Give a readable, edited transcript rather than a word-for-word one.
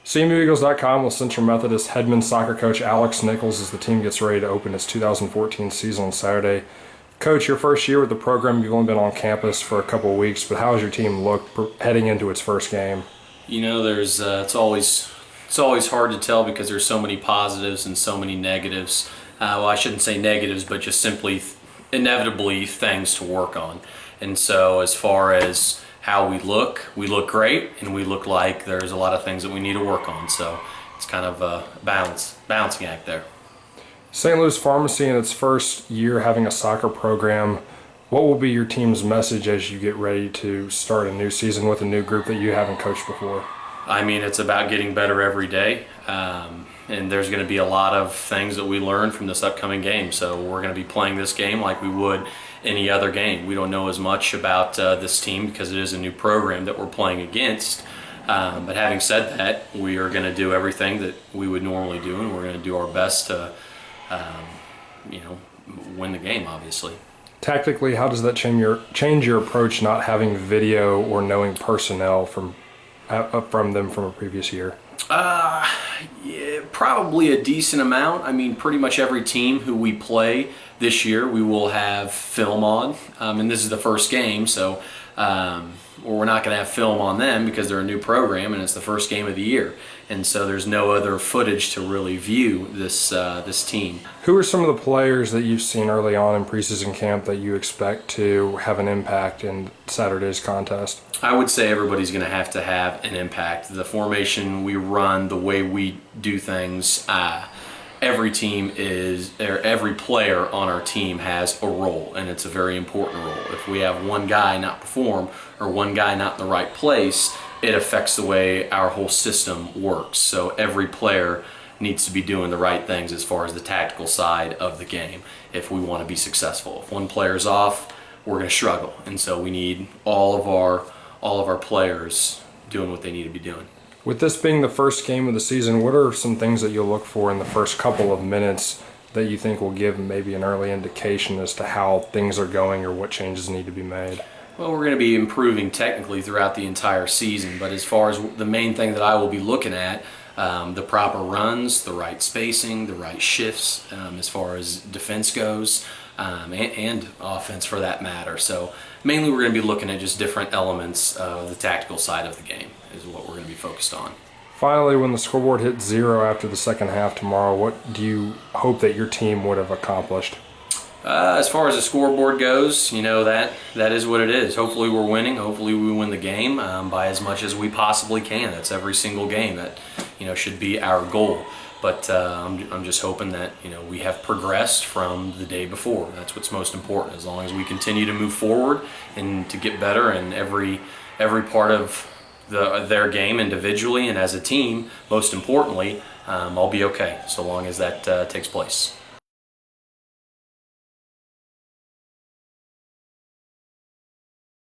CMUEagles.com with Central Methodist head men's soccer coach Alex Nichols as the team gets ready to open its 2014 season on Saturday. Coach, your first year with the program, you've only been on campus for a couple of weeks, but how has your team looked heading into its first game? You know, it's always hard to tell because there's so many positives and so many negatives. Well, I shouldn't say negatives, but just simply inevitably things to work on. And so as far as how we look great, and we look like there's a lot of things that we need to work on. So it's kind of a balancing act there. St. Louis Pharmacy in its first year having a soccer program, what will be your team's message as you get ready to start a new season with a new group that you haven't coached before? I mean, it's about getting better every day, and there's going to be a lot of things that we learn from this upcoming game. So we're going to be playing this game like we would any other game. We don't know as much about this team because it is a new program that we're playing against. But having said that, we are going to do everything that we would normally do, and we're going to do our best to, win the game, obviously. Tactically, how does that change your approach not having video or knowing personnel from them from a previous year? Yeah, probably a decent amount. I mean, pretty much every team who we play this year, we will have film on, and this is the first game, so we're not going to have film on them because they're a new program and it's the first game of the year, and so there's no other footage to really view this team. Who are some of the players that you've seen early on in preseason camp that you expect to have an impact in Saturday's contest? I would say everybody's going to have an impact. The formation we run, the way we do things, every player on our team has a role, and it's a very important role. If we have one guy not perform or one guy not in the right place, it affects the way our whole system works. So every player needs to be doing the right things as far as the tactical side of the game if we want to be successful. If one player's off, we're going to struggle, and so we need all of our players doing what they need to be doing. With this being the first game of the season, what are some things that you'll look for in the first couple of minutes that you think will give maybe an early indication as to how things are going or what changes need to be made? Well, we're going to be improving technically throughout the entire season, but as far as the main thing that I will be looking at, the proper runs, the right spacing, the right shifts as far as defense goes, and offense for that matter. So mainly we're going to be looking at just different elements of the tactical side of the game is what we're going to be focused on. Finally, when the scoreboard hits 0 after the second half tomorrow, what do you hope that your team would have accomplished? As far as the scoreboard goes, that is what it is. Hopefully we're winning. Hopefully we win the game by as much as we possibly can. That's every single game. That should be our goal. But I'm just hoping that we have progressed from the day before. That's what's most important. As long as we continue to move forward and to get better in every part of their game individually and as a team, most importantly, I'll be okay so long as that takes place.